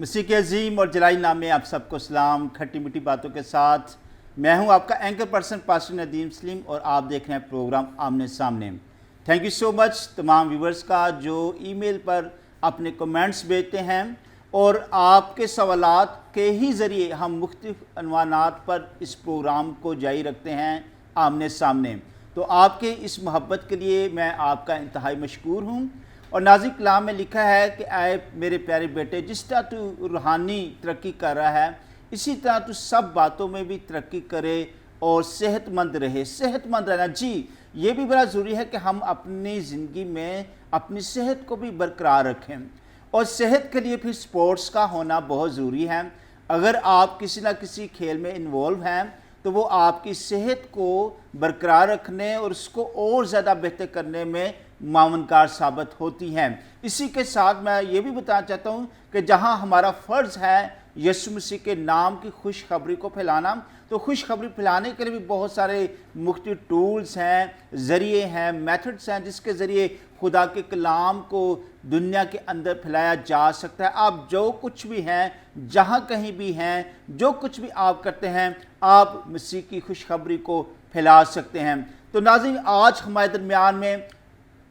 مسیح کے عظیم اور جلائی نام میں آپ سب کو سلام. کھٹی میٹھی باتوں کے ساتھ میں ہوں آپ کا اینکر پرسن پاسٹر ندیم سلیم اور آپ دیکھ رہے ہیں پروگرام آمنے سامنے. تھینک یو سو مچ تمام ویورز کا جو ای میل پر اپنے کمنٹس بھیجتے ہیں اور آپ کے سوالات کے ہی ذریعے ہم مختلف عنوانات پر اس پروگرام کو جاری رکھتے ہیں آمنے سامنے. تو آپ کے اس محبت کے لیے میں آپ کا انتہائی مشکور ہوں. اور نازک کلام میں لکھا ہے کہ اے میرے پیارے بیٹے، جس طرح تو روحانی ترقی کر رہا ہے اسی طرح تو سب باتوں میں بھی ترقی کرے اور صحت مند رہے. صحت مند رہنا، جی یہ بھی بڑا ضروری ہے کہ ہم اپنی زندگی میں اپنی صحت کو بھی برقرار رکھیں، اور صحت کے لیے پھر سپورٹس کا ہونا بہت ضروری ہے. اگر آپ کسی نہ کسی کھیل میں انوالو ہیں تو وہ آپ کی صحت کو برقرار رکھنے اور اس کو اور زیادہ بہتر کرنے میں معاونکار ثابت ہوتی ہیں. اسی کے ساتھ میں یہ بھی بتانا چاہتا ہوں کہ جہاں ہمارا فرض ہے یسوع مسیح کے نام کی خوشخبری کو پھیلانا، تو خوشخبری پھیلانے کے لیے بھی بہت سارے مختلف ٹولز ہیں، ذریعے ہیں، میتھڈز ہیں جس کے ذریعے خدا کے کلام کو دنیا کے اندر پھیلایا جا سکتا ہے. آپ جو کچھ بھی ہیں، جہاں کہیں بھی ہیں، جو کچھ بھی آپ کرتے ہیں، آپ مسیح کی خوشخبری کو پھیلا سکتے ہیں. تو ناظرین، آج ہمارے درمیان میں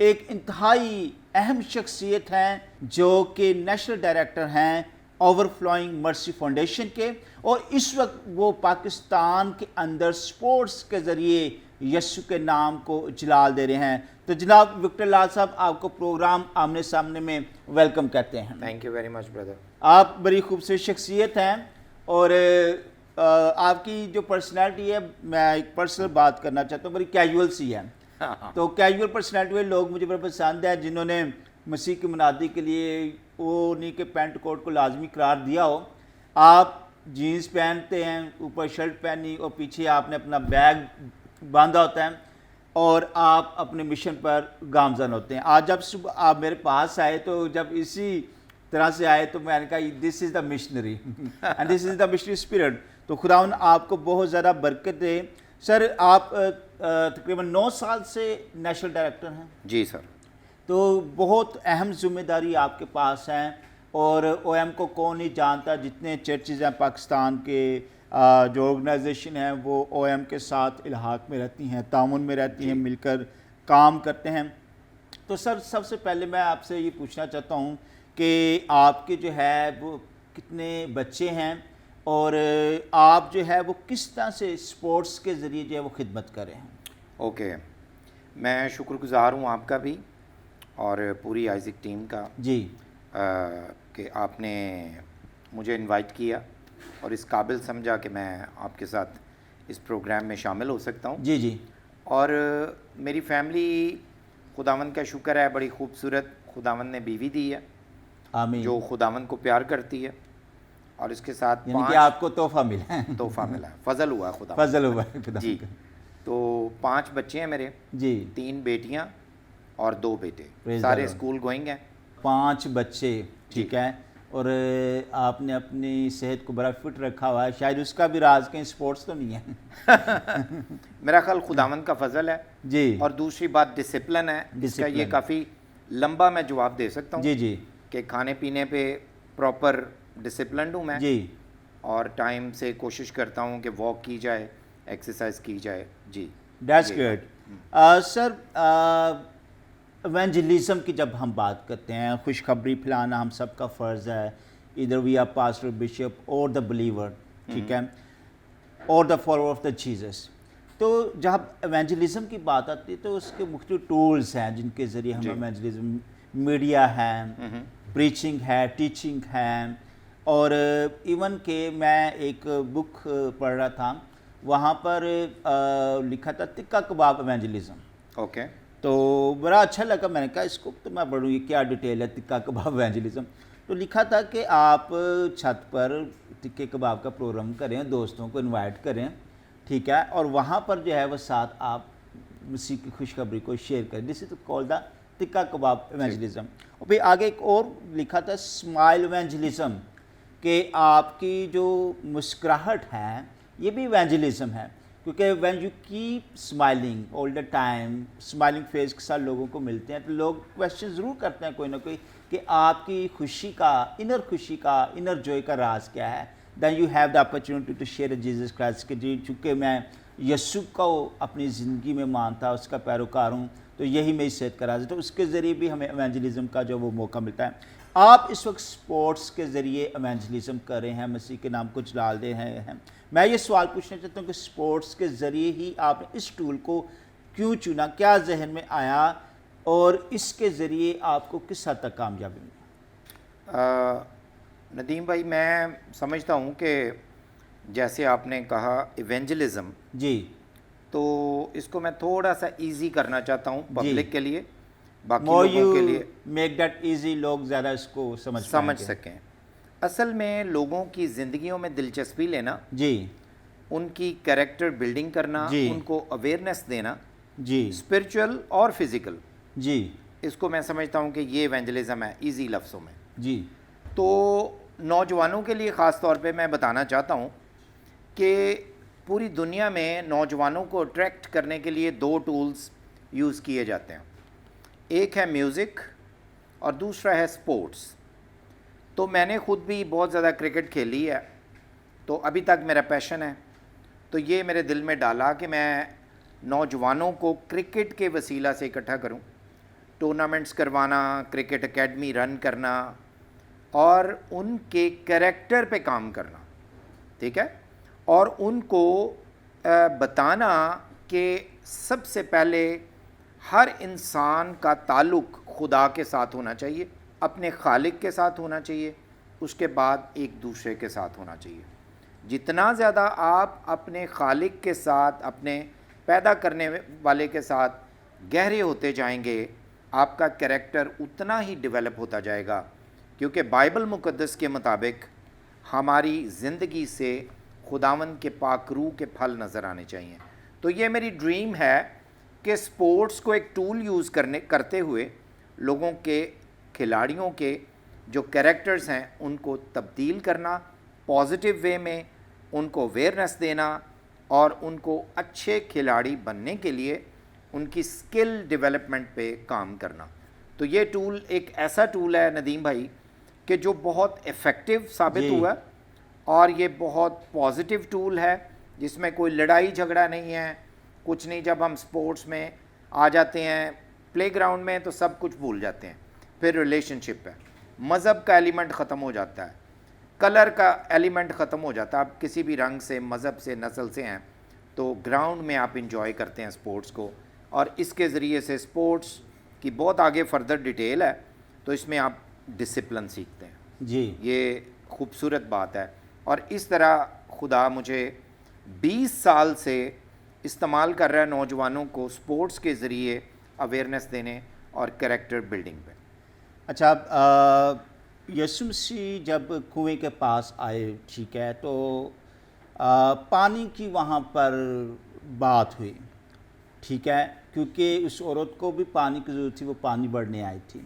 ایک انتہائی اہم شخصیت ہیں جو کہ نیشنل ڈائریکٹر ہیں اوور فلوئنگ مرسی فاؤنڈیشن کے، اور اس وقت وہ پاکستان کے اندر سپورٹس کے ذریعے یسوع کے نام کو جلال دے رہے ہیں. تو جناب وکٹر لال صاحب، آپ کو پروگرام آمنے سامنے میں ویلکم کہتے ہیں. Thank you very much brother. آپ بڑی خوبصورت شخصیت ہیں اور آپ کی جو پرسنالٹی ہے، میں ایک پرسنل بات کرنا چاہتا ہوں، بڑی کیجول سی ہے. تو کیجول پرسنالٹی والے لوگ مجھے بڑے پسند ہیں جنہوں نے مسیح کی منادی کے لیے وہ نہیں کہ پینٹ کوٹ کو لازمی قرار دیا ہو. آپ جینز پہنتے ہیں، اوپر شرٹ پہنی اور پیچھے آپ نے اپنا بیگ باندھا ہوتا ہے اور آپ اپنے مشن پر گامزن ہوتے ہیں. آج جب صبح آپ میرے پاس آئے تو جب اسی طرح سے آئے تو میں نے کہا this is the missionary and this is the missionary spirit. تو خداوند آپ کو بہت زیادہ برکت دے. سر، آپ تقریباً 9 سال سے نیشنل ڈائریکٹر ہیں. جی سر. تو بہت اہم ذمہ داری آپ کے پاس ہیں، اور او ایم کو کون نہیں جانتا، جتنے چرچز ہیں پاکستان کے جو آرگنائزیشن ہیں وہ او ایم کے ساتھ الحاق میں رہتی ہیں، تعاون میں رہتی ہیں، مل کر کام کرتے ہیں. تو سر، سب سے پہلے میں آپ سے یہ پوچھنا چاہتا ہوں کہ آپ کے جو ہے وہ کتنے بچے ہیں اور آپ جو ہے وہ کس طرح سے سپورٹس کے ذریعے جو ہے وہ خدمت کر رہے ہیں. اوکے، میں شکر گزار ہوں آپ کا بھی اور پوری آئزک ٹیم کا جی کہ آپ نے مجھے انوائٹ کیا اور اس قابل سمجھا کہ میں آپ کے ساتھ اس پروگرام میں شامل ہو سکتا ہوں. جی جی. اور میری فیملی، خداوند کا شکر ہے، بڑی خوبصورت خداوند نے بیوی دی ہے. آمین. جو خداوند کو پیار کرتی ہے، اور اس کے ساتھ یعنی کہ آپ کو تحفہ ملا ہے. تحفہ ملا ہے، فضل ہوا ہے خدا. فضل ہوا ہے خدا. جی. تو 5 بچے ہیں میرے. جی. 3 بیٹیاں اور 2 بیٹے، سارے اسکول گوئنگ ہیں. 5 بچے، ٹھیک ہے. اور آپ نے اپنی صحت کو بڑا فٹ رکھا ہوا ہے، شاید اس کا بھی راز کہیں سپورٹس تو نہیں ہے. میرا خیال خداوند کا فضل ہے. جی. اور دوسری بات ڈسپلن ہے، جس کا یہ کافی لمبا میں جواب دے سکتا ہوں. جی جی. کہ کھانے پینے پہ پراپر ڈسپلنڈ ہوں میں. جی. اور ٹائم سے کوشش کرتا ہوں کہ واک کی جائے، ایکسرسائز کی جائے. جی. That's good. سر، ایونجلزم کی جب ہم بات کرتے ہیں، خوشخبری پھیلانا ہم سب کا فرض ہے، ادھر وی آر پاسٹر، بشپ اور دا بلیور، ٹھیک ہے، اور the follower of the Jesus. تو جب ایونجلزم کی بات آتی ہے تو اس کے مختلف ٹولز ہیں جن کے ذریعے ہم ایونجلزم، میڈیا ہے، پریچنگ ہے، ٹیچنگ ہے، اور ایون کہ میں ایک بک پڑھ رہا تھا، وہاں پر لکھا تھا تکہ کباب ایونجلزم. اوکے. تو بڑا اچھا لگا، میں نے کہا اس کو تو میں پڑھوں یہ کیا ڈیٹیل ہے تکہ کباب ایونجلزم. تو لکھا تھا کہ آپ چھت پر تکے کباب کا پروگرام کریں، دوستوں کو انوائٹ کریں، ٹھیک ہے، اور وہاں پر جو ہے وہ ساتھ آپ مسیح کی خوشخبری کو شیئر کریں. دس is called the tikka kebab evangelism. اور پھر آگے ایک اور لکھا تھا اسمائل ایونجلزم، کہ آپ کی جو مسکراہٹ ہے یہ بھی ایونجلزم ہے، کیونکہ when you keep smiling all the time, smiling face کے ساتھ لوگوں کو ملتے ہیں تو لوگ کویشچن ضرور کرتے ہیں کوئی نہ کوئی کہ آپ کی خوشی کا انر جوائے کا راز کیا ہے. Then you have the opportunity to share Jesus Christ کہ جی چونکہ میں یسوع کو اپنی زندگی میں مانتا اس کا پیروکار ہوں تو یہی میری صحت کا راز ہے. تو اس کے ذریعے بھی ہمیں ایونجلزم کا جو وہ موقع ملتا ہے. آپ اس وقت سپورٹس کے ذریعے ایونجلزم کر رہے ہیں, مسیح کے نام کو جلال دے رہے ہیں. میں یہ سوال پوچھنا چاہتا ہوں کہ سپورٹس کے ذریعے ہی آپ نے اس ٹول کو کیوں چنا, کیا ذہن میں آیا اور اس کے ذریعے آپ کو کس حد تک کامیابی ملی؟ ندیم بھائی, میں سمجھتا ہوں کہ جیسے آپ نے کہا ایونجلزم, جی, تو اس کو میں تھوڑا سا ایزی کرنا چاہتا ہوں پبلک کے لیے, باقی مور لوگوں کے یو لیے میک دیٹ ایزی, لوگ زیادہ اس کو سمجھ سکیں. اصل میں لوگوں کی زندگیوں میں دلچسپی لینا, جی ان کی کریکٹر بلڈنگ کرنا, جی, ان کو اویئرنیس دینا, جی اسپرچول اور فزیکل, جی, اس کو میں سمجھتا ہوں کہ یہ ایونجلزم ہے ایزی لفظوں میں. جی, تو نوجوانوں کے لیے خاص طور پہ میں بتانا چاہتا ہوں کہ پوری دنیا میں نوجوانوں کو اٹریکٹ کرنے کے لیے 2 ٹولز یوز کیے جاتے ہیں. ایک ہے میوزک اور دوسرا ہے سپورٹس. تو میں نے خود بھی بہت زیادہ کرکٹ کھیلی ہے, تو ابھی تک میرا پیشن ہے. تو یہ میرے دل میں ڈالا کہ میں نوجوانوں کو کرکٹ کے وسیلہ سے اکٹھا کروں, ٹورنامنٹس کروانا, کرکٹ اکیڈمی رن کرنا اور ان کے کریکٹر پہ کام کرنا, ٹھیک ہے, اور ان کو بتانا کہ سب سے پہلے ہر انسان کا تعلق خدا کے ساتھ ہونا چاہیے, اپنے خالق کے ساتھ ہونا چاہیے, اس کے بعد ایک دوسرے کے ساتھ ہونا چاہیے. جتنا زیادہ آپ اپنے خالق کے ساتھ, اپنے پیدا کرنے والے کے ساتھ گہرے ہوتے جائیں گے, آپ کا کریکٹر اتنا ہی ڈیولپ ہوتا جائے گا, کیونکہ بائبل مقدس کے مطابق ہماری زندگی سے خداوند کے پاک روح کے پھل نظر آنے چاہیے. تو یہ میری ڈریم ہے کہ سپورٹس کو ایک ٹول یوز کرتے ہوئے لوگوں کے, کھلاڑیوں کے جو کریکٹرز ہیں ان کو تبدیل کرنا, پازیٹیو وے میں ان کو اویئرنیس دینا اور ان کو اچھے کھلاڑی بننے کے لیے ان کی سکل ڈیولپمنٹ پہ کام کرنا. تو یہ ٹول ایک ایسا ٹول ہے ندیم بھائی کہ جو بہت ایفیکٹو ثابت ہوا, اور یہ بہت پازیٹیو ٹول ہے جس میں کوئی لڑائی جھگڑا نہیں ہے, کچھ نہیں. جب ہم سپورٹس میں آ جاتے ہیں پلے گراؤنڈ میں تو سب کچھ بھول جاتے ہیں. پھر ریلیشن شپ ہے, مذہب کا ایلیمنٹ ختم ہو جاتا ہے, کلر کا ایلیمنٹ ختم ہو جاتا ہے. آپ کسی بھی رنگ سے, مذہب سے, نسل سے ہیں تو گراؤنڈ میں آپ انجوائے کرتے ہیں سپورٹس کو, اور اس کے ذریعے سے سپورٹس کی بہت آگے فردر ڈیٹیل ہے, تو اس میں آپ ڈسپلن سیکھتے ہیں. جی, یہ خوبصورت بات ہے, اور اس طرح خدا مجھے 20 سال سے استعمال کر رہا ہے نوجوانوں کو سپورٹس کے ذریعے اویئرنیس دینے اور کریکٹر بلڈنگ پہ. اچھا, یسوع مسیح جب کنویں کے پاس آئے, ٹھیک ہے, تو پانی کی وہاں پر بات ہوئی, ٹھیک ہے, کیونکہ اس عورت کو بھی پانی کی ضرورت تھی, وہ پانی بھرنے آئی تھی,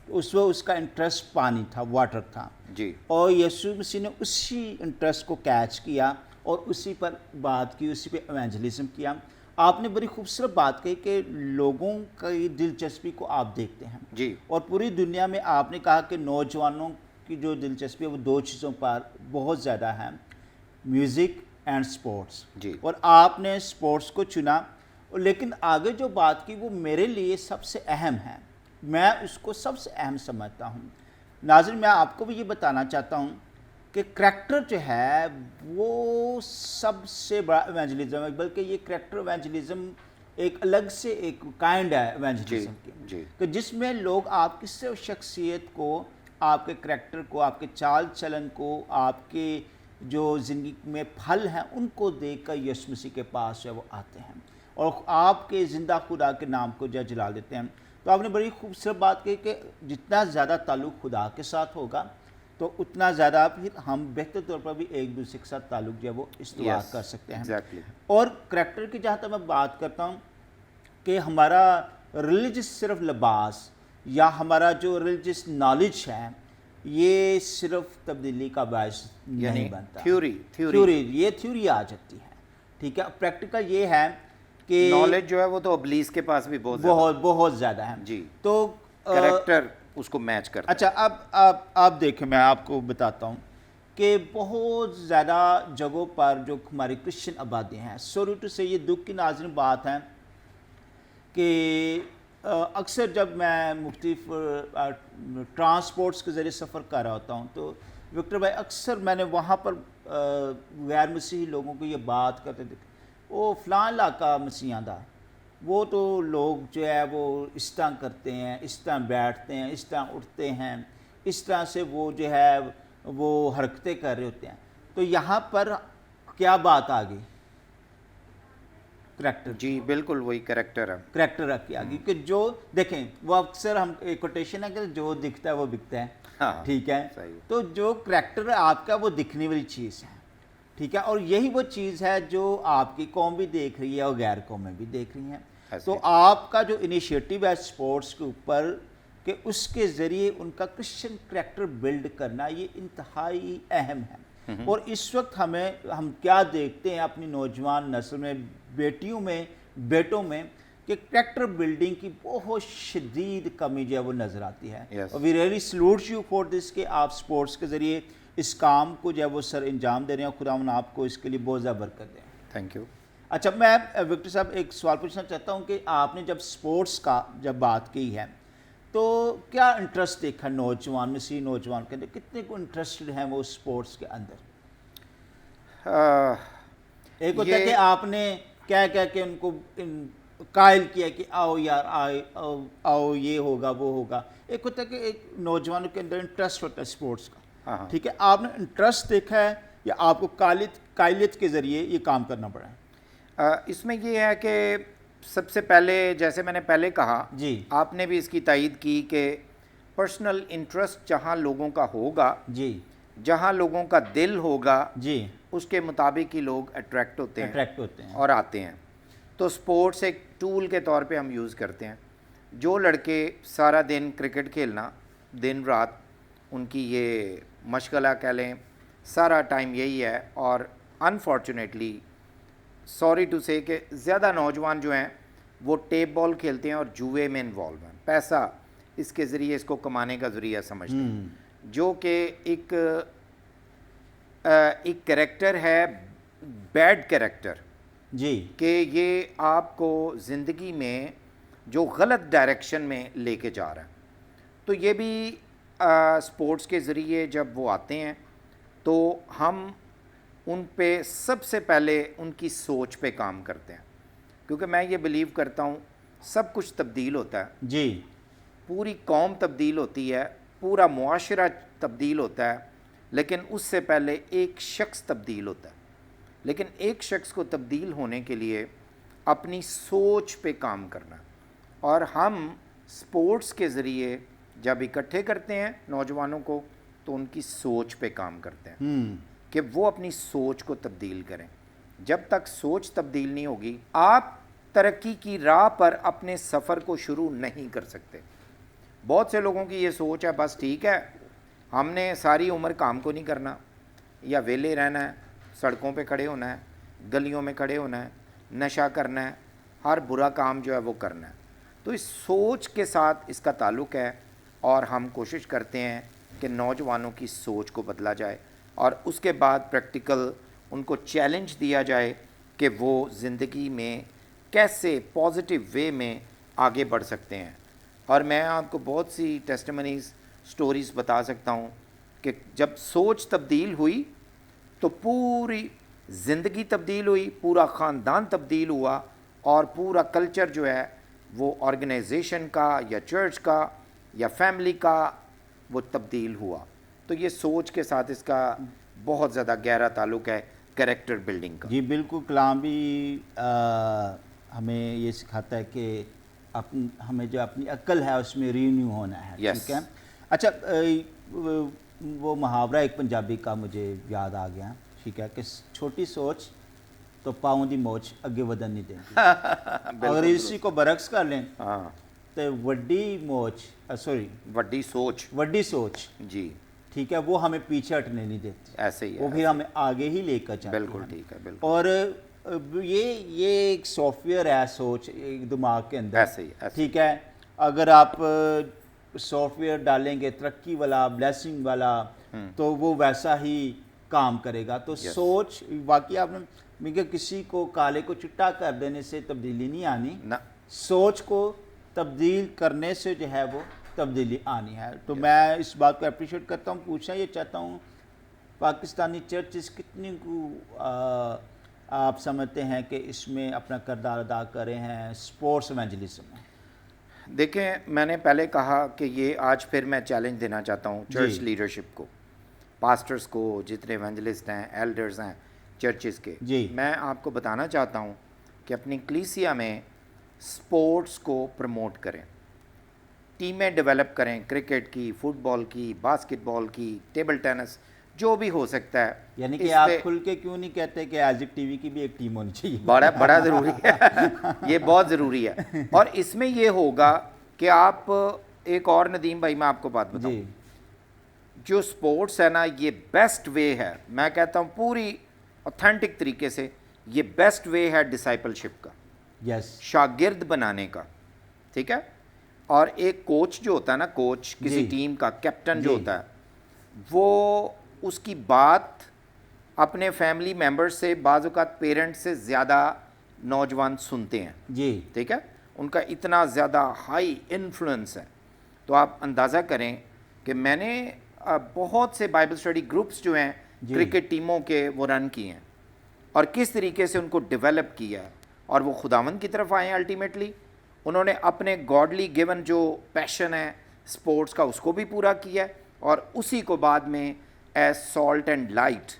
اس وقت اس کا انٹرسٹ پانی تھا, واٹر تھا. جی, اور یسوع مسیح نے اسی انٹرسٹ کو کیچ کیا اور اسی پر بات کی, اسی پہ ایونجلزم کیا. آپ نے بڑی خوبصورت بات کہی کہ لوگوں کی دلچسپی کو آپ دیکھتے ہیں, جی, اور پوری دنیا میں آپ نے کہا کہ نوجوانوں کی جو دلچسپی ہے وہ 2 چیزوں پر بہت زیادہ ہے, میوزک اینڈ سپورٹس. جی, اور آپ نے سپورٹس کو چنا, لیکن آگے جو بات کی وہ میرے لیے سب سے اہم ہے, میں اس کو سب سے اہم سمجھتا ہوں. ناظرین, میں آپ کو بھی یہ بتانا چاہتا ہوں کہ کریکٹر جو ہے وہ سب سے بڑا ایونجلزم ہے, بلکہ یہ کریکٹر ایونجلزم ایک الگ سے ایک کائنڈ ہے ایونجلزم کی, جی, کہ جس میں لوگ آپ کی صرف شخصیت کو, آپ کے کریکٹر کو, آپ کے چال چلن کو, آپ کے جو زندگی میں پھل ہیں ان کو دیکھ کر یسوع مسیح کے پاس جو ہے وہ آتے ہیں اور آپ کے زندہ خدا کے نام کو جو جلا دیتے ہیں. تو آپ نے بڑی خوبصورت بات کہی کہ جتنا زیادہ تعلق خدا کے ساتھ ہوگا تو اتنا زیادہ پھر ہم بہتر طور پر بھی ایک دوسرے کے ساتھ تعلق جو ہے وہ استوار کر سکتے ہیں. exactly. اور کریکٹر کی جہاں تک میں بات کرتا ہوں کہ ہمارا ریلیجس صرف لباس یا ہمارا جو ریلیجس نالج ہے یہ صرف تبدیلی کا باعث نہیں بنتا. تھیوری یہ تھیوری آ جاتی ہے, ٹھیک ہے. پریکٹیکل یہ ہے کہ نالج جو ہے وہ تو ابلیس کے پاس بھی بہت زیادہ ہے. جی, تو کریکٹر اس کو میچ کرتا ہے. اچھا اب آپ دیکھیں، میں آپ کو بتاتا ہوں کہ بہت زیادہ جگہوں پر جو ہماری کرسچن آبادیاں ہیں، سوری ٹو سے یہ دکھ کی ناظرین بات ہے کہ اکثر جب میں مختلف ٹرانسپورٹس کے ذریعے سفر کر رہا ہوتا ہوں تو وکٹر بھائی اکثر میں نے وہاں پر غیر مسیحی لوگوں کو یہ بات کرتے تھے، وہ فلاں علاقہ مسیحیاں دا، وہ تو لوگ جو ہے وہ اس طرح کرتے ہیں، اس طرح بیٹھتے ہیں، اس طرح اٹھتے ہیں، اس طرح سے وہ جو ہے وہ حرکتیں کر رہے ہوتے ہیں. تو یہاں پر کیا بات آ گئی؟ کریکٹر. جی بالکل وہی کریکٹر ہے. کریکٹر رکھی آ گئی کہ جو دیکھیں وہ اکثر ہم کوٹیشن ہے کہ جو دکھتا ہے وہ بکتا ہے. ہاں ٹھیک ہے، صحیح. تو جو کریکٹر ہے آپ کا وہ دکھنے والی چیز ہے. ٹھیک ہے، اور یہی وہ چیز ہے جو آپ کی قوم بھی دیکھ رہی ہے اور غیر قومیں بھی دیکھ رہی ہیں. تو آپ کا جو انیشیٹو ہے اسپورٹس کے اوپر کہ اس کے ذریعے ان کا کرسچن کریکٹر بلڈ کرنا، یہ انتہائی اہم ہے. اور اس وقت ہم کیا دیکھتے ہیں اپنی نوجوان نسل میں، بیٹیوں میں، بیٹوں میں، کہ کریکٹر بلڈنگ کی بہت شدید کمی جو ہے وہ نظر آتی ہے. اور we really salute you for this کہ آپ اسپورٹس کے ذریعے اس کام کو جو ہے وہ سر انجام دے رہے ہیں، اور خداوند آپ کو اس کے لیے بہت زیادہ برکت دیں. Thank you. اچھا، میں وکٹر صاحب ایک سوال پوچھنا چاہتا ہوں کہ آپ نے جب اسپورٹس کا جب بات کی ہے تو کیا انٹرسٹ دیکھا نوجوان، مسیحی نوجوان کے اندر کتنے کو انٹرسٹڈ ہیں وہ اسپورٹس کے اندر؟ ایک ہوتا ہے کہ آپ نے کہہ کہ ان کو قائل کیا کہ آؤ یار آؤ یہ ہوگا وہ ہوگا. ایک ہوتا ہے کہ ایک نوجوانوں کے اندر انٹرسٹ ہوتا ہے اسپورٹس کا. ٹھیک ہے، آپ نے انٹرسٹ دیکھا ہے یا آپ کو قائلیت کے ذریعے یہ کام کرنا پڑا ہے؟ اس میں یہ ہے کہ سب سے پہلے جیسے میں نے پہلے کہا، جی آپ نے بھی اس کی تائید کی کہ پرسنل انٹرسٹ جہاں لوگوں کا ہوگا، جی جہاں لوگوں کا دل ہوگا، جی اس کے مطابق ہی لوگ اٹریکٹ ہوتے ہیں ہیں اور آتے ہیں. تو سپورٹس ایک ٹول کے طور پہ ہم یوز کرتے ہیں. جو لڑکے سارا دن کرکٹ کھیلنا، دن رات ان کی یہ مشغلہ کہہ لیں، سارا ٹائم یہی ہے، اور انفارچونیٹلی سوری ٹو سے کہ زیادہ نوجوان جو ہیں وہ ٹیپ بال کھیلتے ہیں اور جوئے میں انوالو ہیں، پیسہ اس کے ذریعے اس کو کمانے کا ذریعہ سمجھتے ہیں، جو کہ ایک کریکٹر ہے، بیڈ کریکٹر. جی کہ یہ آپ کو زندگی میں جو غلط ڈائریکشن میں لے کے جا رہا ہے. تو یہ بھی سپورٹس کے ذریعے جب وہ آتے ہیں تو ہم ان پہ سب سے پہلے ان کی سوچ پہ کام کرتے ہیں، کیونکہ میں یہ بلیو کرتا ہوں سب کچھ تبدیل ہوتا ہے. جی پوری قوم تبدیل ہوتی ہے، پورا معاشرہ تبدیل ہوتا ہے، لیکن اس سے پہلے ایک شخص تبدیل ہوتا ہے. لیکن ایک شخص کو تبدیل ہونے کے لیے اپنی سوچ پہ کام کرنا، اور ہم سپورٹس کے ذریعے جب اکٹھے کرتے ہیں نوجوانوں کو تو ان کی سوچ پہ کام کرتے ہیں کہ وہ اپنی سوچ کو تبدیل کریں. جب تک سوچ تبدیل نہیں ہوگی آپ ترقی کی راہ پر اپنے سفر کو شروع نہیں کر سکتے. بہت سے لوگوں کی یہ سوچ ہے بس ٹھیک ہے ہم نے ساری عمر کام کو نہیں کرنا، یا ویلے رہنا ہے، سڑکوں پہ کھڑے ہونا ہے، گلیوں میں کھڑے ہونا ہے، نشہ کرنا ہے، ہر برا کام جو ہے وہ کرنا ہے. تو اس سوچ کے ساتھ اس کا تعلق ہے، اور ہم کوشش کرتے ہیں کہ نوجوانوں کی سوچ کو بدلا جائے، اور اس کے بعد پریکٹیکل ان کو چیلنج دیا جائے کہ وہ زندگی میں کیسے پازیٹیو وے میں آگے بڑھ سکتے ہیں. اور میں آپ کو بہت سی ٹیسٹیمنیز سٹوریز بتا سکتا ہوں کہ جب سوچ تبدیل ہوئی تو پوری زندگی تبدیل ہوئی، پورا خاندان تبدیل ہوا، اور پورا کلچر جو ہے وہ آرگنائزیشن کا یا چرچ کا یا فیملی کا وہ تبدیل ہوا. تو یہ سوچ کے ساتھ اس کا بہت زیادہ گہرا تعلق ہے کریکٹر بلڈنگ کا. جی بالکل، کلام بھی ہمیں یہ سکھاتا ہے کہ ہمیں جو اپنی عقل ہے اس میں رینیو ہونا ہے. ٹھیک ہے. اچھا، وہ محاورہ ایک پنجابی کا مجھے یاد آ گیا، ٹھیک ہے، کہ چھوٹی سوچ تو پاؤں دی موچ اگے ودن نہیں دیں. اگر اسی کو برعکس کر لیں تو وڈی سوچ جی ٹھیک ہے وہ ہمیں پیچھے ہٹنے نہیں دیتی، ایسے ہی وہ بھی ہمیں آگے ہی لے کر چلتی ہے. بالکل ٹھیک ہے. بالکل. اور یہ ایک سافٹ ویئر ہے سوچ ایک دماغ کے اندر. ایسے ہی. ٹھیک ہے، اگر آپ سافٹ ویئر ڈالیں گے ترقی والا بلیسنگ والا تو وہ ویسا ہی کام کرے گا. تو سوچ واقعی آپ نے مگر کسی کو کالے کو چٹا کر دینے سے تبدیلی نہیں آنی, سوچ کو تبدیل کرنے سے جو ہے وہ تبدیلی آنی ہے. تو میں اس بات کو اپریشیٹ کرتا ہوں, پوچھنا یہ چاہتا ہوں پاکستانی چرچز کتنی کو آپ سمجھتے ہیں کہ اس میں اپنا کردار ادا کر رہے ہیں اسپورٹس ایونجلزم میں؟ دیکھیں میں نے پہلے کہا کہ یہ آج پھر میں چیلنج دینا چاہتا ہوں چرچ لیڈرشپ کو, پاسٹرز کو, جتنے ایونجلسٹ ہیں, ایلڈرز ہیں چرچز کے. میں آپ کو بتانا چاہتا ہوں کہ اپنی کلیسیا میں سپورٹس کو پروموٹ کریں, ٹیمیں ڈیولپ کریں, کرکٹ کی, فٹ بال کی, باسکٹ بال کی, ٹیبل ٹینس, جو بھی ہو سکتا ہے. یعنی کہ آپ کھل کے کیوں نہیں کہتے کہ آزک ٹی وی کی بھی ایک ٹیم ہونی چاہیے؟ بڑا ضروری ہے, یہ بہت ضروری ہے. اور اس میں یہ ہوگا کہ آپ ایک اور ندیم بھائی میں آپ کو بات بتاؤں, جو سپورٹس ہے نا یہ بیسٹ وے ہے, میں کہتا ہوں پوری اوتھینٹک طریقے سے یہ بیسٹ وے ہے ڈسائپلشپ کا, شاگرد بنانے کا, ٹھیک ہے. اور ایک کوچ جو ہوتا ہے نا, کوچ کسی ٹیم کا کیپٹن جو ہوتا ہے, وہ اس کی بات اپنے فیملی ممبر سے, بعض اوقات پیرنٹ سے زیادہ نوجوان سنتے ہیں, ٹھیک ہے, ان کا اتنا زیادہ ہائی انفلوئنس ہے. تو آپ اندازہ کریں کہ میں نے بہت سے بائبل اسٹڈی گروپس جو ہیں کرکٹ ٹیموں کے وہ رن کیے ہیں, اور کس طریقے سے ان کو ڈیولپ کیا ہے, اور وہ خداوند کی طرف آئے ہیں. الٹیمیٹلی انہوں نے اپنے گاڈلی گیون جو پیشن ہے سپورٹس کا اس کو بھی پورا کیا ہے, اور اسی کو بعد میں ایز سالٹ اینڈ لائٹ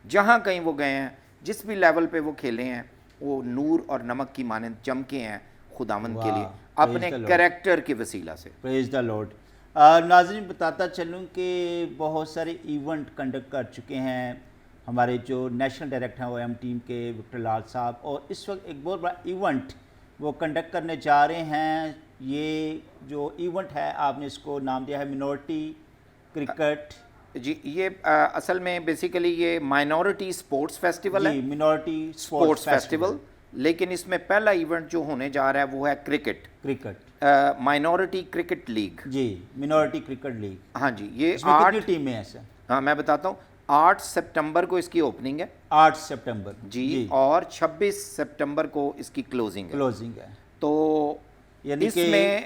جہاں کہیں وہ گئے ہیں, جس بھی لیول پہ وہ کھیلے ہیں, وہ نور اور نمک کی مانند چمکے ہیں خداوند کے لیے اپنے کریکٹر کے وسیلہ سے. پریز دا لارڈ. ناظرین بتاتا چلوں کہ بہت سارے ایونٹ کنڈکٹ کر چکے ہیں ہمارے جو نیشنل ڈائریکٹر ہیں او ایم ٹیم کے وکٹر لال صاحب, اور اس وقت ایک بہت بڑا ایونٹ وہ کنڈکٹ کرنے جا رہے ہیں. یہ جو ایونٹ ہے آپ نے اس کو نام دیا ہے منورٹی کرکٹ. جی یہ اصل میں بیسیکلی یہ مائنورٹی سپورٹس فیسٹیول ہے, منورٹی سپورٹس فیسٹیول, لیکن اس میں پہلا ایونٹ جو ہونے جا رہا ہے وہ ہے cricket, minority cricket league. Minority cricket league. ہاں جی, یہ اس میں کتنی ٹیمیں ہیں سر؟ ہاں میں بتاتا ہوں, 8 سپٹمبر کو اس کی اوپننگ ہے. 8 سپٹمبر جی, اور 26 سپٹمبر کو اس کی کلوزنگ ہے. تو اس میں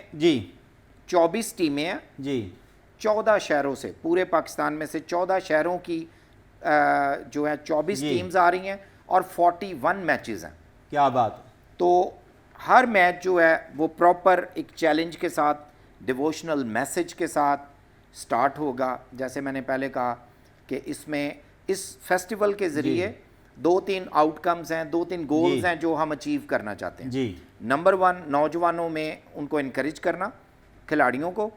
24 ٹیمیں ہیں 14 شہروں سے, پورے پاکستان میں سے 14 شہروں کی جو ہے 24 ٹیمز آ رہی ہیں, اور 41 میچز ہیں. کیا بات. تو ہر میچ جو ہے وہ پراپر ایک چیلنج کے ساتھ, ڈیووشنل میسج کے ساتھ سٹارٹ ہوگا. جیسے میں نے پہلے کہا کہ اس میں اس فیسٹیول کے ذریعے 2-3 آؤٹ کمز ہیں, 2-3 گولز ہیں جو ہم اچیو کرنا چاہتے ہیں. نمبر 1 نوجوانوں میں ان کو انکریج کرنا, کھلاڑیوں کو,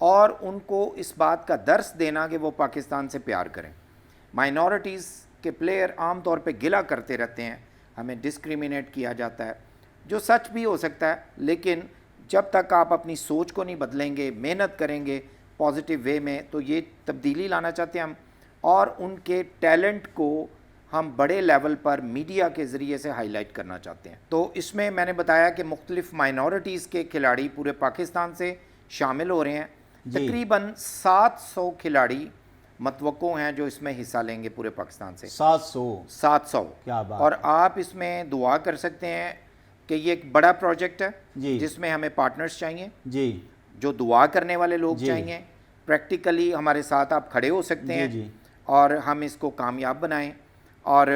اور ان کو اس بات کا درس دینا کہ وہ پاکستان سے پیار کریں. مائنورٹیز کے پلیئر عام طور پہ گلہ کرتے رہتے ہیں, ہمیں ڈسکریمنیٹ کیا جاتا ہے, جو سچ بھی ہو سکتا ہے, لیکن جب تک آپ اپنی سوچ کو نہیں بدلیں گے, محنت کریں گے پازیٹیو وے میں, تو یہ تبدیلی لانا چاہتے ہیں ہم, اور ان کے ٹیلنٹ کو ہم بڑے لیول پر میڈیا کے ذریعے سے ہائی لائٹ کرنا چاہتے ہیں. تو اس میں میں نے بتایا کہ مختلف مائنورٹیز کے کھلاڑی پورے پاکستان سے شامل ہو رہے ہیں. تقریباً 700 کھلاڑی متوقع ہیں جو اس میں حصہ لیں گے پورے پاکستان سے. 700. کیا بات. اور آپ اس میں دعا کر سکتے ہیں کہ یہ ایک بڑا پروجیکٹ ہے جس میں ہمیں پارٹنرز چاہیے, جو دعا کرنے والے لوگ چاہیے. پریکٹیکلی ہمارے ساتھ آپ کھڑے ہو سکتے ہیں اور ہم اس کو کامیاب بنائیں, اور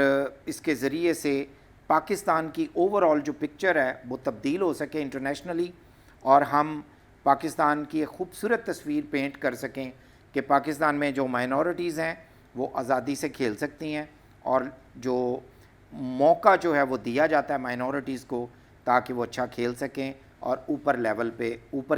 اس کے ذریعے سے پاکستان کی اوور آل جو پکچر ہے وہ تبدیل ہو سکے انٹرنیشنلی, اور ہم پاکستان کی ایک خوبصورت تصویر پینٹ کر سکیں کہ پاکستان میں جو مائنورٹیز ہیں وہ آزادی سے کھیل سکتی ہیں, اور جو موقع جو ہے وہ دیا جاتا ہے مائنورٹیز کو تاکہ وہ اچھا کھیل سکیں اور اوپر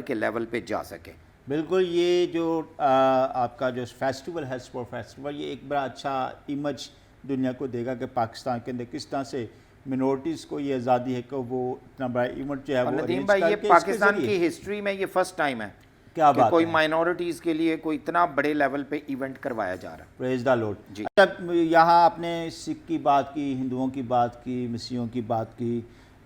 کے لیول پہ جا سکیں. بالکل. یہ جو آپ کا جو فیسٹیول ہے سپورٹ فیسٹیول, یہ ایک بڑا اچھا امیج دنیا کو دے گا کہ پاکستان کے اندر کس طرح سے منورٹیز کو یہ آزادی ہے کہ وہ اتنا بڑا ایونٹ جو ہے وہ ندیم بھائی یہ پاکستان کی ہسٹری میں یہ فرسٹ ٹائم ہے کیا کہ کوئی مائنورٹیز کے لیے کوئی اتنا بڑے لیول پہ ایونٹ کروایا جا رہا ہے. پریز دا لارڈ. جب یہاں آپ نے سکھ کی بات کی, ہندوؤں کی بات کی, مسیحیوں کی بات کی,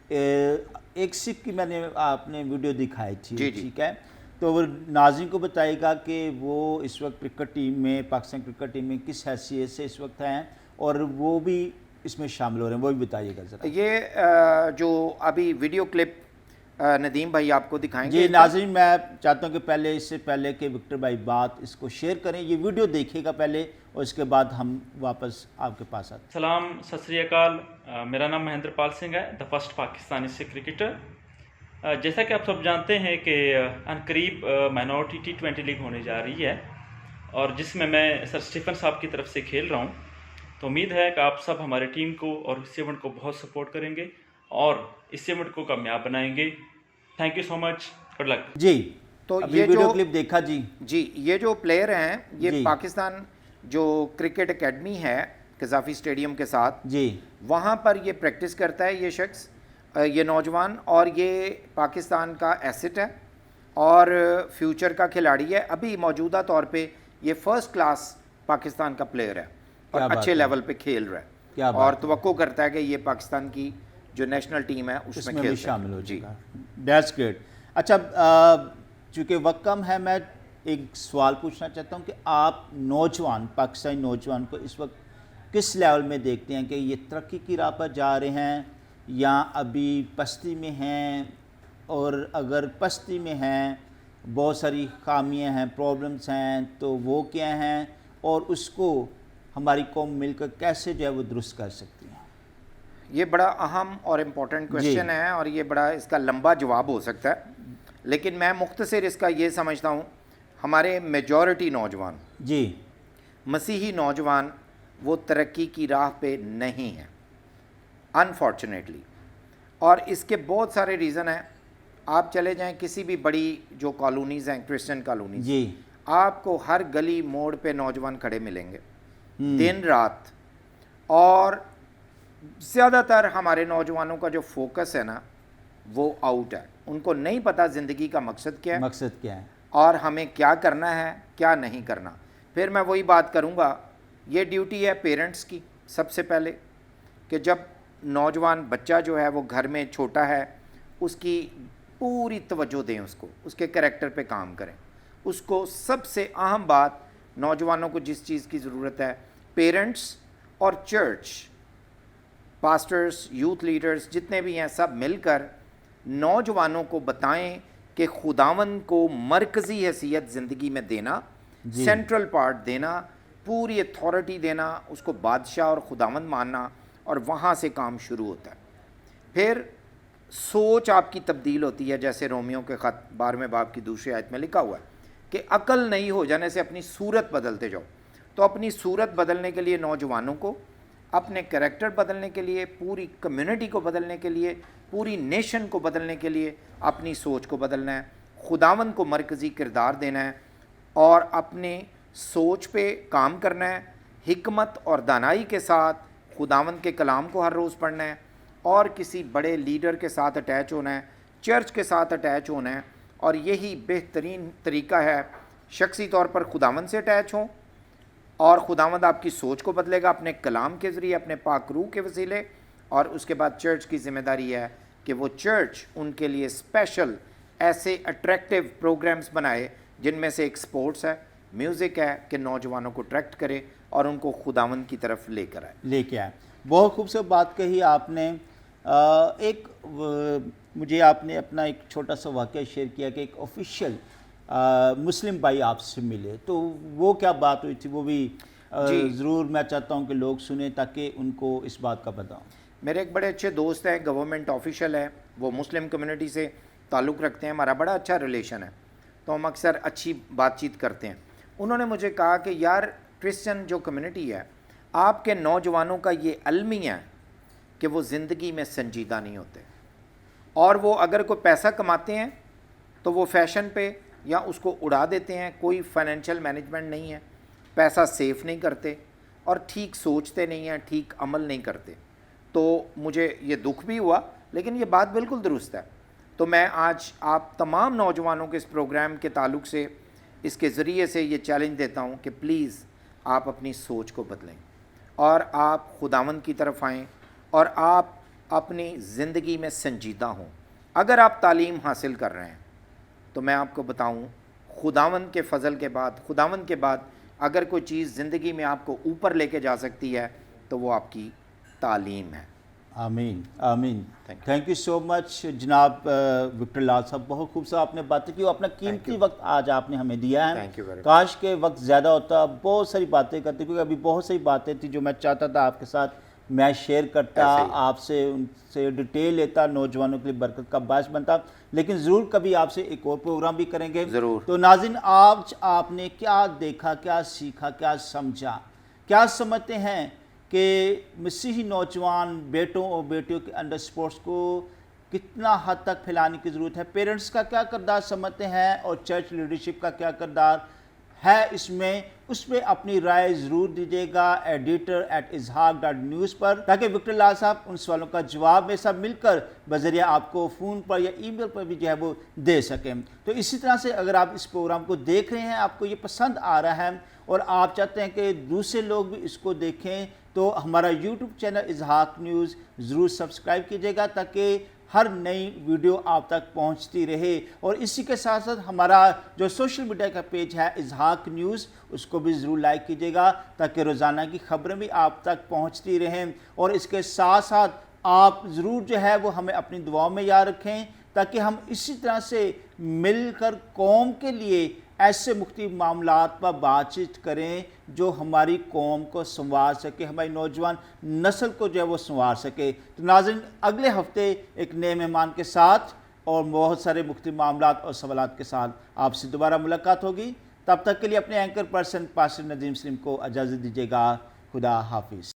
ایک سکھ کی میں نے آپ نے ویڈیو دکھائی تھی, ٹھیک ہے, تو وہ ناظرین کو بتائے گا کہ وہ اس وقت کرکٹ ٹیم میں، پاکستان کرکٹ ٹیم میں کس حیثیت سے اس وقت ہیں اور وہ بھی اس میں شامل ہو رہے ہیں، وہ بھی بتائیے گا ذرا. یہ جو ابھی ویڈیو کلپ ندیم بھائی آپ کو دکھائیں گے. جی ناظرین، میں چاہتا ہوں کہ اس سے پہلے کہ وکٹر بھائی بات اس کو شیئر کریں، یہ ویڈیو دیکھیے گا پہلے اور اس کے بعد ہم واپس آپ کے پاس آتے ہیں. سلام، ست سری اکال. میرا نام مہندر پال سنگھ ہے، the first Pakistani Sikh cricketer. جیسا کہ آپ سب جانتے ہیں کہ عنقریب مائنورٹی T20 لیگ ہونے جا رہی ہے اور جس میں سر اسٹیفن صاحب کی طرف سے کھیل رہا ہوں. تو امید ہے کہ آپ سب ہمارے ٹیم کو اور اس ایونٹ کو بہت سپورٹ کریں گے اور اس ایونٹ کو کامیاب بنائیں گے. Thank you so much, good luck. جی تو ابھی یہ ویڈیو جو کلپ دیکھا. جی یہ جو پلیئر ہیں یہ جی پاکستان جو کرکٹ اکیڈمی ہے قذافی اسٹیڈیم کے ساتھ، جی وہاں پر یہ پریکٹس کرتا ہے. یہ شخص، یہ نوجوان، اور یہ پاکستان کا ایسٹ ہے اور فیوچر کا کھلاڑی ہے. ابھی موجودہ طور پہ یہ فرسٹ کلاس پاکستان کا پلیئر ہے اور اچھے لیول پہ کھیل رہا ہے اور توقع کرتا ہے کہ یہ پاکستان کی جو نیشنل ٹیم ہے اس میں بھی شامل ہو جائے جائے گا. That's great. اچھا چونکہ وقت کم ہے، میں ایک سوال پوچھنا چاہتا ہوں کہ آپ نوجوان، پاکستانی نوجوان کو اس وقت کس لیول میں دیکھتے ہیں کہ یہ ترقی کی راہ پر جا رہے ہیں یا ابھی پستی میں ہیں؟ اور اگر پستی میں ہیں، بہت ساری خامیاں ہیں، پرابلمس ہیں، تو وہ کیا ہیں اور اس کو ہماری قوم مل کر کیسے جو ہے وہ درست کر سکتی ہیں؟ یہ بڑا اہم اور امپورٹنٹ کویشچن ہے اور یہ بڑا اس کا لمبا جواب ہو سکتا ہے، لیکن میں مختصر اس کا یہ سمجھتا ہوں. ہمارے میجورٹی نوجوان، جی مسیحی نوجوان، وہ ترقی کی راہ پہ نہیں ہیں انفارچونیٹلی، اور اس کے بہت سارے ریزن ہیں. آپ چلے جائیں کسی بھی بڑی جو کالونیز ہیں، کرسچن کالونیز، جی آپ کو ہر گلی موڑ پہ نوجوان کھڑے ملیں گے دن رات. اور زیادہ تر ہمارے نوجوانوں کا جو فوکس ہے نا وہ آؤٹ ہے. ان کو نہیں پتہ زندگی کا مقصد کیا ہے، مقصد کیا ہے اور ہمیں کیا کرنا ہے کیا نہیں کرنا. پھر میں وہی بات کروں گا، یہ ڈیوٹی ہے پیرنٹس کی سب سے پہلے، کہ جب نوجوان بچہ جو ہے وہ گھر میں چھوٹا ہے اس کی پوری توجہ دیں، اس کے کریکٹر پہ کام کریں. اس کو سب سے اہم بات نوجوانوں کو جس چیز کی ضرورت ہے، پیرنٹس اور چرچ، پاسٹرز، یوتھ لیڈرز جتنے بھی ہیں، سب مل کر نوجوانوں کو بتائیں کہ خداوند کو مرکزی حیثیت زندگی میں دینا، سینٹرل پارٹ دینا، پوری اتھارٹی دینا، اس کو بادشاہ اور خداوند ماننا، اور وہاں سے کام شروع ہوتا ہے. پھر سوچ آپ کی تبدیل ہوتی ہے، جیسے رومیو کے خط 12ویں باب کی دوسری آیت میں لکھا ہوا ہے کہ عقل نہیں ہو جانے سے اپنی صورت بدلتے جاؤ. تو اپنی صورت بدلنے کے لیے نوجوانوں کو، اپنے کریکٹر بدلنے کے لیے، پوری کمیونٹی کو بدلنے کے لیے، پوری نیشن کو بدلنے کے لیے اپنی سوچ کو بدلنا ہے، خداوند کو مرکزی کردار دینا ہے اور اپنے سوچ پہ کام کرنا ہے. حکمت اور دانائی کے ساتھ خداوند کے کلام کو ہر روز پڑھنا ہے اور کسی بڑے لیڈر کے ساتھ اٹیچ ہونا ہے، چرچ کے ساتھ اٹیچ ہونا ہے. اور یہی بہترین طریقہ ہے، شخصی طور پر خداوند سے اٹیچ ہوں اور خداوند آپ کی سوچ کو بدلے گا اپنے کلام کے ذریعے، اپنے پاک روح کے وسیلے. اور اس کے بعد چرچ کی ذمہ داری ہے کہ وہ چرچ ان کے لیے اسپیشل ایسے اٹریکٹیو پروگرامز بنائے جن میں سے ایک سپورٹس ہے، میوزک ہے، کہ نوجوانوں کو اٹریکٹ کرے اور ان کو خداوند کی طرف لے کر آئے. بہت خوبصورت بات کہی آپ نے. ایک مجھے آپ نے اپنا ایک چھوٹا سا واقعہ شیئر کیا کہ ایک آفیشیل مسلم بھائی آپ سے ملے، تو وہ کیا بات ہوئی تھی؟ وہ بھی ضرور میں چاہتا ہوں کہ لوگ سنیں تاکہ ان کو اس بات کا پتہ ہو. میرے ایک بڑے اچھے دوست ہیں، گورنمنٹ آفیشل ہیں، وہ مسلم کمیونٹی سے تعلق رکھتے ہیں، ہمارا بڑا اچھا ریلیشن ہے، تو ہم اکثر اچھی بات چیت کرتے ہیں. انہوں نے مجھے کہا کہ یار کرسچن جو کمیونٹی ہے، آپ کے نوجوانوں کا یہ المیہ ہے کہ وہ زندگی میں سنجیدہ نہیں ہوتے، اور وہ اگر کوئی پیسہ کماتے ہیں تو وہ فیشن پہ یا اس کو اڑا دیتے ہیں، کوئی فائنینشیل مینجمنٹ نہیں ہے، پیسہ سیف نہیں کرتے اور ٹھیک سوچتے نہیں ہیں، ٹھیک عمل نہیں کرتے. تو مجھے یہ دکھ بھی ہوا، لیکن یہ بات بالکل درست ہے. تو میں آج آپ تمام نوجوانوں کے اس پروگرام کے تعلق سے، اس کے ذریعے سے یہ چیلنج دیتا ہوں کہ پلیز آپ اپنی سوچ کو بدلیں اور آپ خداوند کی طرف آئیں اور آپ اپنی زندگی میں سنجیدہ ہوں. اگر آپ تعلیم حاصل کر رہے ہیں تو میں آپ کو بتاؤں خداوند کے فضل کے بعد، خداوند کے بعد اگر کوئی چیز زندگی میں آپ کو اوپر لے کے جا سکتی ہے تو وہ آپ کی تعلیم ہے۔ آمین آمین۔ تھینک یو سو مچ جناب وکٹر لال صاحب، بہت خوبصورت آپ نے باتیں کی، اپنا قیمتی وقت آج آپ نے ہمیں دیا ہے۔ Thank you very much. کاش کے وقت زیادہ ہوتا، بہت ساری باتیں کرتے، کیونکہ ابھی بہت ساری باتیں تھیں جو میں چاہتا تھا آپ کے ساتھ میں شیئر کرتا، آپ سے ان سے ڈیٹیل لیتا، نوجوانوں کے لیے برکت کا باعث بنتا، لیکن ضرور کبھی آپ سے ایک اور پروگرام بھی کریں گے ضرور۔ تو ناظرین، آج آپ نے کیا دیکھا، کیا سیکھا، کیا سمجھا، کیا سمجھتے ہیں کہ مسیحی نوجوان بیٹوں اور بیٹیوں کے اندر سپورٹس کو کتنا حد تک پھیلانے کی ضرورت ہے، پیرنٹس کا کیا کردار سمجھتے ہیں اور چرچ لیڈرشپ کا کیا کردار ہے اس میں اپنی رائے ضرور دیجیے گا editor@izhaq.news پر، تاکہ وکٹر لال صاحب ان سوالوں کا جواب میں سب مل کر بذریعہ آپ کو فون پر یا ای میل پر بھی جو ہے وہ دے سکیں۔ تو اسی طرح سے اگر آپ اس پروگرام کو دیکھ رہے ہیں، آپ کو یہ پسند آ رہا ہے اور آپ چاہتے ہیں کہ دوسرے لوگ بھی اس کو دیکھیں، تو ہمارا یوٹیوب چینل اظہاق نیوز ضرور سبسکرائب کیجیے گا تاکہ ہر نئی ویڈیو آپ تک پہنچتی رہے، اور اسی کے ساتھ ساتھ ہمارا جو سوشل میڈیا کا پیج ہے اظہاق نیوز، اس کو بھی ضرور لائک کیجیے گا تاکہ روزانہ کی خبریں بھی آپ تک پہنچتی رہیں، اور اس کے ساتھ ساتھ آپ ضرور جو ہے وہ ہمیں اپنی دعاؤں میں یاد رکھیں تاکہ ہم اسی طرح سے مل کر قوم کے لیے ایسے مختلف معاملات پر بات چیت کریں جو ہماری قوم کو سنوار سکے، ہماری نوجوان نسل کو جو ہے وہ سنوار سکے۔ تو ناظرین، اگلے ہفتے ایک نئے مہمان کے ساتھ اور بہت سارے مختلف معاملات اور سوالات کے ساتھ آپ سے دوبارہ ملاقات ہوگی۔ تب تک کے لیے اپنے اینکر پرسن پاسٹر ندیم سلیم کو اجازت دیجیے گا۔ خدا حافظ۔